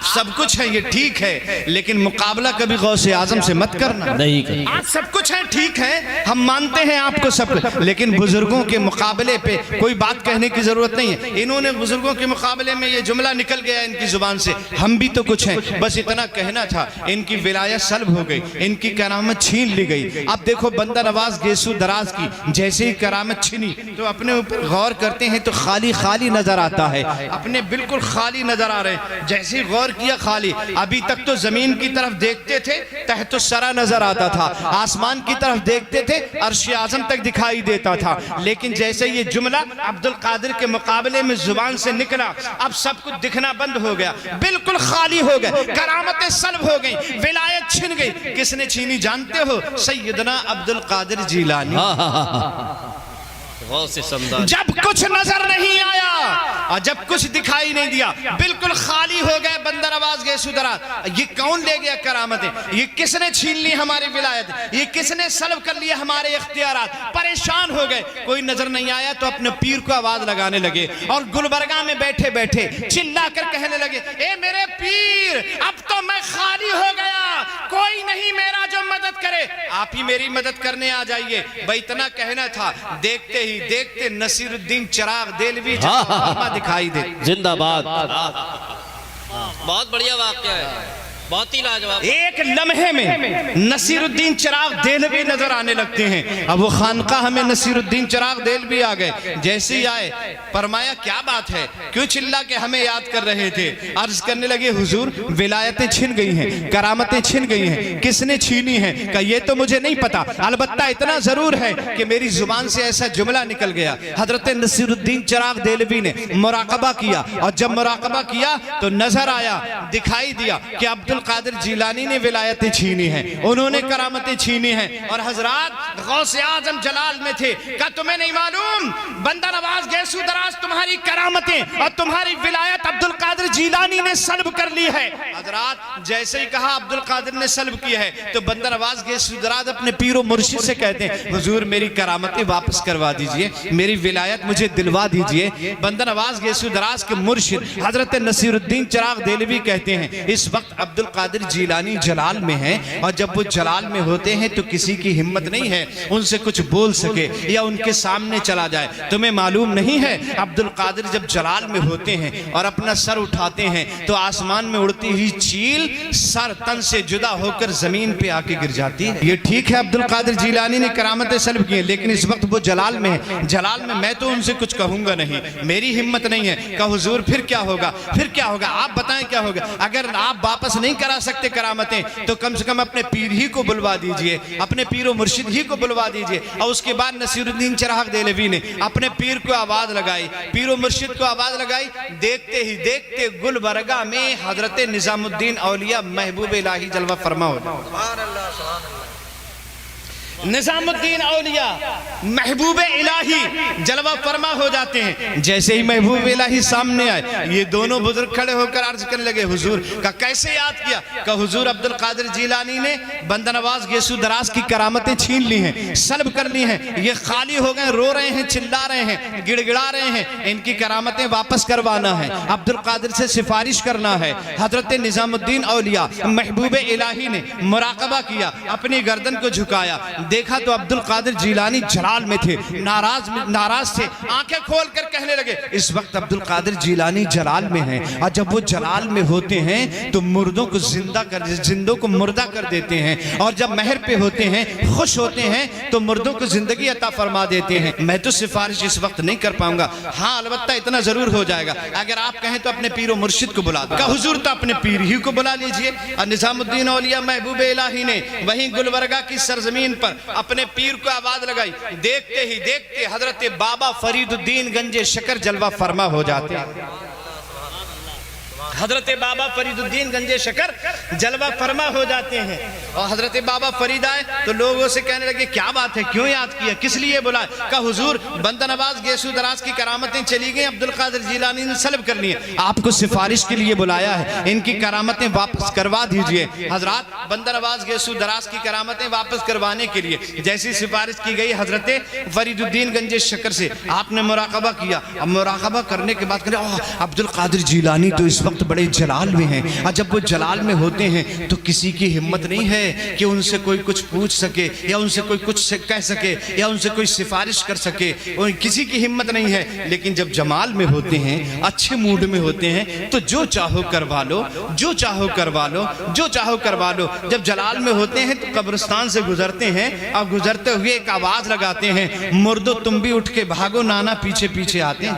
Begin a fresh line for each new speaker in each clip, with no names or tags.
सब कुछ है ये ठीक है, लेकिन मुकाबला कभी गौसे आजम से मत करना।
नहीं करना।
आज सब कुछ है ठीक है, हम मानते हैं आपको सब कुछ, लेकिन बुजुर्गों के मुकाबले पे कोई बात कहने की जरूरत नहीं है। इन्होंने बुजुर्गों के मुकाबले में ये जुमला निकल गया इनकी जुबान से, हम भी तो कुछ हैं, बस इतना कहना था। इनकी विलायत सल्ब हो गई, इनकी करामत छीन ली गई। अब देखो बंदा नवाज गेसू दराज की जैसे ही करामत छीनी तो अपने ऊपर गौर करते हैं तो खाली खाली नजर आता है, अपने बिल्कुल खाली नजर आ रहे हैं। जैसे ही गौर किया खाली, अभी तक तो जमीन की तरफ देखते थे तहतो सरा नजर आता था, आसमान की तरफ देखते थे अर्श आजम तक दिखाई देता था, लेकिन जैसे ये जुमला अब्दुल कादिर के मुकाबले में जुबान से निकला, अब सब कुछ दिखना बंद हो गया, बिल्कुल खाली हो गए, करामतें सल्ब हो गई, विलायत छिन गई। किसने छीनी जानते हो? सैयदना अब्दुल कादिर जीलानी। जब कुछ नजर नहीं आया और जब कुछ दिखाई नहीं दिया, बिल्कुल खाली हो गए बंदर आवाज गए सुदरा। ये कौन ले गया करामतें? ये किसने छीन ली हमारी विलायत? ये किसने सल्ब कर लिया हमारे इख्तियारात? परेशान हो गए, कोई नजर नहीं आया तो अपने पीर को आवाज लगाने लगे और गुलबर्गा में बैठे बैठे चिल्ला कर कहने लगे, ए मेरे पीर, अब तो मैं खाली हो गया, कोई नहीं मेरा जो मदद करे, आप ही मेरी मदद करने आ जाइए। भाई इतना कहना था, देखते ही देखते नसीरुद्दीन चिराग देलवी दिखाई दे।
जिंदाबाद।
बहुत बढ़िया वाक्य है, बहुत ही लाजवाब।
एक लम्हे में नसीरुद्दीन चिराग देलवी नजर आने लगते हैं। अब वो खानकाह में नसीरुद्दीन चिराग देलवी आ गए। जैसे ही आए फरमाया, क्या बात है, क्यों चिल्ला के हमें याद कर रहे थे? अर्ज करने लगे, हुजूर विलायतें छिन गई हैं, करामतें छिन गई हैं, किसने छीनी है? कहा ये तो मुझे नहीं पता, अलबत्ता इतना जरूर है कि मेरी जुबान से ऐसा जुमला निकल गया। हजरत नसीरुद्दीन चिराग देलवी ने मुराकबा किया और जब मुराकबा किया तो नजर आया, दिखाई दिया कि अब्दुल कादिर जीलानी ने विलायतें छीनी हैं, उन्होंने करामतें छीनी हैं। और हजरात गौसे आजम जलाल में थे। क्या तुम्हें नहीं मालूम, बंदा नवाज गैसू दराज तुम्हारी करामतें और तुम्हारी विलायत अब्दुल कादिर जीलानी ने सल्ब कर ली है। हजरात जैसे ही कहा अब्दुल कादिर ने सल्ब की है तो बंदा नवाज गैसू दराज अपने पीरो मुर्शिद से कहते हैं, हुजूर मेरी करामतें वापस करवा दीजिए, मेरी विलायत मुझे दिलवा दीजिए। बंदा नवाज गैसू दराज के मुर्शिद हजरत नसीरुद्दीन चिराग देलवी कहते हैं, इस वक्त अब्दुल कादिर जीलानी जलाल में हैं और जब वो जलाल में होते हैं तो किसी की हिम्मत नहीं है उनसे कुछ बोल सके या उनके सामने चला जाए। तुम्हें मालूम नहीं है, अब्दुल कादिर जब जलाल में होते हैं और अपना सर उठाते हैं तो आसमान में उड़ती हुई चील सर तन से जुदा होकर जमीन पे आके गिर जाती है। ये ठीक है अब्दुल कादिर जीलानी ने करामतें सल्ब की, लेकिन इस वक्त वो जलाल में है, जलाल में मैं तो उनसे कुछ कहूंगा नहीं, मेरी हिम्मत नहीं है। कहा हुजूर फिर क्या होगा, फिर क्या होगा, आप बताएं क्या होगा? अगर आप वापस नहीं करा सकते करामतें तो कम से कम अपने पीर ही को बुलवा दीजिए, अपने पीरो मुर्शिद ही को बुलवा दीजिए। और उसके बाद नसीरुद्दीन चिराग देलवी ने अपने पीर को आवाज लगाई, पीरो मुर्शिद को आवाज लगाई। देखते ही देखते गुलबर्गा में हजरत निजामुद्दीन औलिया महबूब इलाही जलवा फरमा हो, निजामुद्दीन औलिया महबूब इलाही जलवा फरमा हो जाते हैं। जैसे ही महबूब इलाही सामने आए, ये दोनों बुजुर्ग खड़े होकर अर्ज करने लगे, हुजूर का कैसे याद किया? का हुजूर अब्दुल कादिर जीलानी ने बंदा नवाज गेसू दराज की करामतें छीन ली हैं, सल्ब कर ली हैं, ये खाली हो गए, रो रहे हैं, चिल्ला रहे हैं, गिड़गिड़ा रहे हैं, इनकी करामतें वापस करवाना है, अब्दुल कादिर से सिफारिश करना है। हजरत निजामुद्दीन औलिया महबूब इलाही ने मुराकबा किया, अपनी गर्दन को झुकाया, देखा तो अब्दुल कादिर जीलानी जलाल में थे, नाराज थे, आंखें खोलकर कहने लगे, इस वक्त अब्दुल कादिर जीलानी जलाल में हैं और जब वो जलाल में होते हैं तो मुर्दों को जिंदों को मुर्दा कर देते हैं, और जब महर पे होते हैं, खुश होते हैं तो मुर्दों को जिंदगी अता फरमा देते हैं। मैं तो सिफारिश इस वक्त नहीं कर पाऊंगा, हाँ अलबत्ता इतना जरूर हो जाएगा, अगर आप कहें तो अपने पीरो मुर्शिद को बुला दो। का हुजूर तो अपने पीर ही को बुला लीजिए। और निजामुद्दीन औलिया महबूब इलाही ने वहीं गुलबर्गा की सरजमीन पर अपने पीर को आवाज लगाई। देखते ही देखते हजरत बाबा फरीदुद्दीन गंजे शकर जलवा फरमा हो जाते हैं। हजरत बाबा फरीदुद्दीन गंजे शकर जलवा फरमा हो जाते हैं। और हजरत बाबा फरीद आए तो लोगों से कहने लगे, क्या बात है, क्यों याद किया, किस लिए बुलाए? का हुजूर बंदा नवाज गेसू दराज की करामतें चली गई, अब्दुल कादिर जीलानी ने सल्ब कर ली है, आपको सिफारिश के लिए बुलाया है, इनकी करामतें वापस करवा दीजिए। हजरात बंदा नवाज गेसू दराज की करामतें वापस करवाने के लिए जैसी सिफारिश की गई हजरत फरीदुद्दीन गंजे शकर से, आपने मुराकबा किया। अब मुराकबा करने के बाद अब्दुल कादिर जीलानी तो इस वक्त बड़े जलाल में हैं, और जब वो जलाल में होते हैं तो किसी की हिम्मत नहीं है कि उनसे कोई कुछ पूछ सके या उनसे कोई कुछ कह सके या उनसे कोई सिफारिश कर सके, और किसी की हिम्मत नहीं है। लेकिन जब जमाल में होते हैं, अच्छे मूड में होते हैं, तो जो चाहो करवा लो, जो चाहो करवा लो, जो चाहो करवा लो। जब जलाल में होते हैं तो कब्रिस्तान से गुजरते हैं और गुजरते हुए एक आवाज लगाते हैं, मुर्दो तुम भी उठ के भागो, नाना पीछे पीछे आते हैं।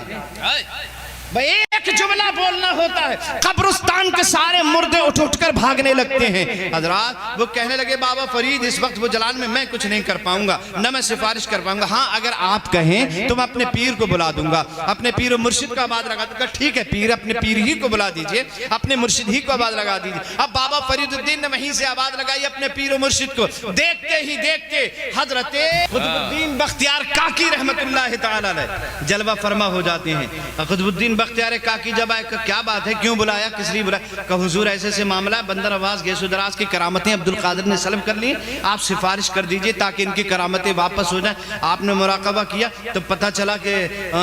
भाई एक जुमला बोलना होता है, कब्रिस्तान के सारे मुर्दे उठ उठकर भागने लगते हैं। हजरात वो कहने लगे, बाबा फरीद इस वक्त वो जलाल में मैं कुछ नहीं कर पाऊंगा, न मैं सिफारिश कर पाऊंगा। हाँ अगर आप कहें तो मैं अपने पीर को बुला दूंगा, अपने पीर और मुर्शिद का आवाज लगा दूंगा। ठीक है पीर, अपने पीर ही को बुला दीजिए, अपने मुर्शिद ही को आवाज लगा दीजिए। अब बाबा फरीदुद्दीन ने वहीं से आवाज लगाई अपने पीर और मुर्शिद को। देखते ही देखते हजरत कुतुबुद्दीन बख्तियार काकी रहमतुल्लाह तआला अलैह जलवा फरमा हो जाते हैं। कुतुबुद्दीन बख्तियार काकी जब आए, क्या बात है, क्यों बुलाया, किस लिए बुलाया? कहा हुजूर ऐसे ऐसे मामला है, बंदर आवाज गेसुदराज की करामतें अब्दुल कादिर ने सल्ब कर ली, आप सिफारिश कर दीजिए ताकि इनकी करामतें वापस हो जाए। आपने मुराकबा किया तो पता चला कि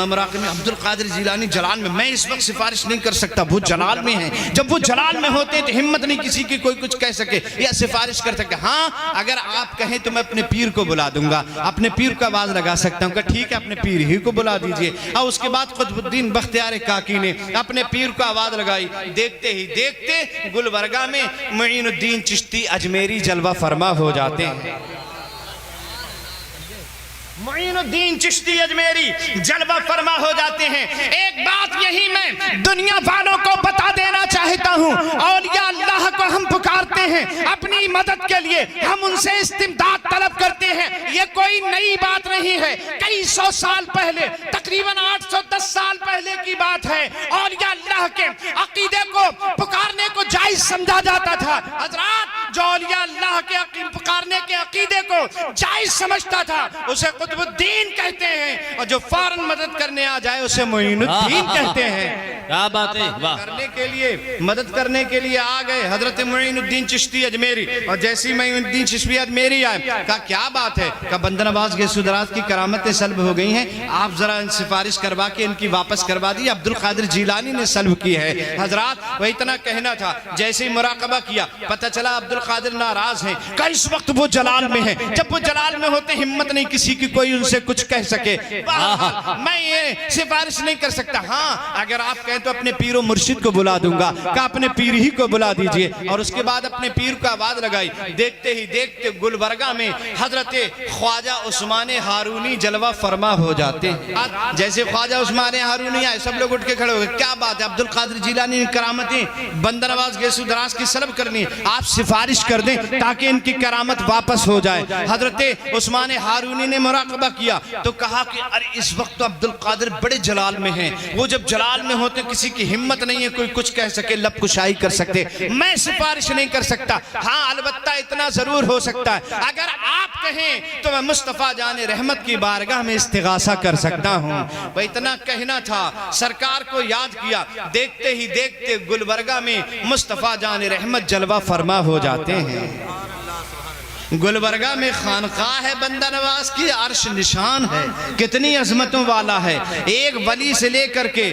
मुराकबे में अब्दुल कादिर जिलानी जलाल में, मैं इस वक्त सिफारिश नहीं कर सकता, वो जलाल में है। जब वो जलाल में होते हैं तो हिम्मत नहीं किसी की कोई कुछ कह सके या सिफारिश कर सके। हाँ अगर आप कहें तो मैं अपने पीर को बुला दूंगा, अपने पीर को आवाज लगा सकता हूँ। ठीक है अपने पीर ही को बुला दीजिए। और उसके बाद कुतुबुद्दीन बख्तियार काकी ने अपने पीर को आवाज लगाई। देखते ही देखते गुलबर्गा में मुईनुद्दीन चिश्ती अजमेरी जलवा फरमा हो जाते हैं। मुईनुद्दीन चिश्ती अजमेरी जलवा फरमा हो जाते हैं। एक बात यही मैं दुनिया वालों को बता देना चाहता हूँ, औलिया अल्लाह को हम पुकारते हैं अपनी मदद के लिए, हम उनसे इस्तिमदाद तलब करते हैं। ये कोई नई बात नहीं है, कई सौ साल पहले, तकरीबन 810 साल पहले की बात है। औलिया अल्लाह के अकीदे को पुकारने को जायज समझा जाता था। हजरात जो औलिया अल्लाह के पुकारने के अकीदे को जायज समझता था उसे कुतुबुद्दीन कहते हैं, और जो फौरन मदद करने आ जाए उसे मुईनुद्दीन कहते हैं।
क्या बात है, वाह।
करने के लिए, मदद करने के लिए आ गए हजरत मुईनुद्दीन चिश्ती अजमेरी। और जैसे ही मुईनुद्दीन चिश्ती अजमेरी आए, कहा क्या बात है, कहा बंदर नवाज गेसुदराज की करामतें सल्ब हो गई हैं, आप जरा सिफारिश करवा के इनकी वापस करवा दी, अब्दुल कादिर जिलानी ने सल्ब की है। हजरात वही इतना कहना था। जैसे ही मुराकबा किया पता चला अब्दुल कादिर नाराज हैं, कहा इस वक्त वो जलाल में है। जब वो जलाल में होते हिम्मत नहीं किसी की कोई उनसे कुछ कह सके, मैं ये सिफारिश नहीं कर सकता। हाँ अगर आप कहें तो अपने पीर और मुर्शिद को बुला दूंगा, का अपने पीर ही को बुला दीजिए। और उसके बाद अपने पीर को आवाज लगाई। देखते ही देखते गुलबर्गा में हजरत ख्वाजा उस्मान हारूनी जलवा फरमा हो जाते हैं। जैसे ख्वाजा उस्मान हारूनी आए सब लोग उठ के खड़े हो गए। क्या बात है, अब्दुल कादिर जिलानी करामतें बंदर नवाज गेसुदराज की सल्ब करनी है, आप सिफारिश कर दें ताकि इनकी करामत वापस हो जाए। हजरत उस्मान हारूनी ने मुराकबा किया तो कहा कि अरे इस वक्त तो अब्दुल कादिर बड़े जलाल में हैं, वो जब जलाल में होते किसी की हिम्मत नहीं है कोई कुछ कह सके, लब कुशाई कर सकते, मैं सिफारिश नहीं कर सकता। हाँ अलबत्ता इतना जरूर हो सकता है, अगर आप कहें तो मैं मुस्तफा जाने रहमत की बारगाह में इस्तिगासा कर सकता हूँ। वह इतना कहना था, सरकार को याद किया। देखते ही देखते गुलबर्गा में मुस्तफा जाने रहमत जलवा फरमा हो जाते हैं। गुलबर्गा में खानकाह है बंदा नवाज की, अर्श निशान है, कितनी अजमतों वाला है। एक वली से लेकर के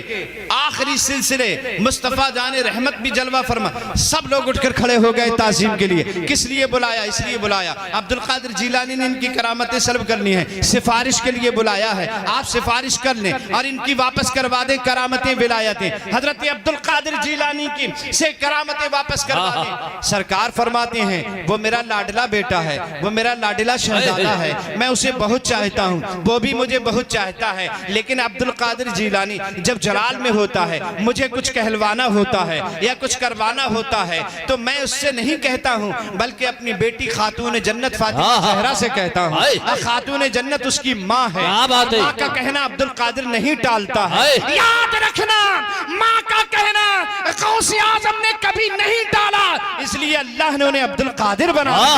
आखिरी सिलसिले मुस्तफ़ा जाने रहमत भी जलवा फरमा। सब लोग उठकर खड़े हो गए ताज़ीम के लिए। किस लिए बुलाया? इसलिए बुलाया अब्दुल कादिर जिलानी ने इनकी करामतें सल्ब करनी है, सिफारिश के लिए बुलाया है। आप सिफारिश कर लें और इनकी वापस करवा दें करामतें विलायतें। हजरत अब्दुल कादिर जिलानी की से करामतें वापस करवा दें। सरकार फरमाते हैं वो मेरा लाडला बेटा है, वो मेरा लाडला शहजादा है, मैं उसे बहुत चाहता हूँ, वो भी मुझे बहुत चाहता है। लेकिन अब्दुल कादिर जिलानी जब जलाल में होता है, मुझे कुछ कहलवाना होता है या कुछ करवाना होता है तो मैं उससे नहीं कहता हूँ, बल्कि अपनी बेटी खातून जन्नत फातिमा ज़हरा से कहता हूँ। खातून जन्नत उसकी माँ है, माँ का कहना अब्दुल कादिर नहीं टालता है। याद रखना, माँ का कहना गौसे आज़म ने कभी नहीं टाला, इसलिए अल्लाह ने उन्हें अब्दुल कादिर बनाया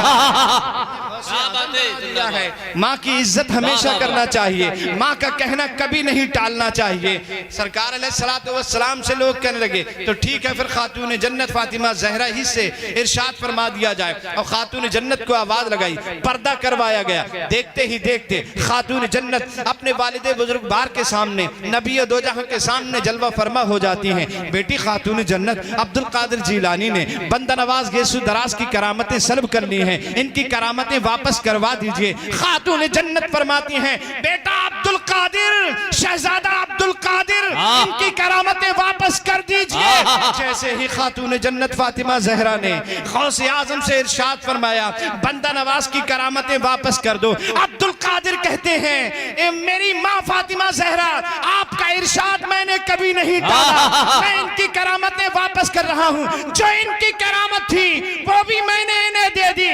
है। माँ की इज्जत हमेशा करना चाहिए, माँ का कहना कभी नहीं टालना चाहिए। सरकार अलैहिस्सलातु वस्सलाम से लोग कहने लगे तो ठीक है, फिर खातून जन्नत फातिमा जहरा ही से इरशाद फरमा दिया जाए। और खातून जन्नत को आवाज लगाई, पर्दा करवाया गया। देखते ही देखते खातून जन्नत अपने वालिदे बुजुर्गवार के सामने, नबी दो जहां के सामने जलवा फरमा हो जाती हैं। बेटी खातून जन्नत अब्दुल कादिर जिलानी ने बंदा नवाज गेसु दराज की करामतें सल्ब कर ली हैं, इनकी करामतें वापस करवा दीजिए। खातून जन्नत फरमाती हैं, बेटा अब्दुल कादिर, शहजादा अब्दुल कादिर, इनकी करामतें वापस कर दीजिए। जैसे ही खातून जन्नत फातिमा जहरा ने गौसे आजम से इरशाद फरमाया, बंदा नवाज की करामतें वापस कर दो, अब्दुल कादिर कहते हैं, ए मेरी माँ फातिमा जहरा, आपका इरशाद मैंने कभी नहीं टाला, मैं इनकी करामतें वापस कर रहा हूँ। जो इनकी करामत थी वो भी मैंने इन्हें दे दी।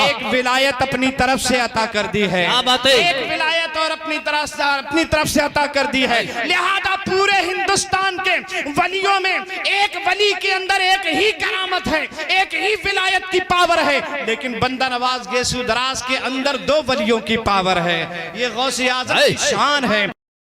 एक विलायत अपनी तरफ से अता कर दी है, एक विलायत और अपनी तरफ से अता कर दी है। लिहाजा पूरे हिंदुस्तान के वलियों में एक वली के अंदर एक ही करामत है, एक ही विलायत की पावर है, लेकिन बंदा नवाज गेसु दराज के अंदर दो वलियों की पावर है। ये गौसे आज़म की शान है।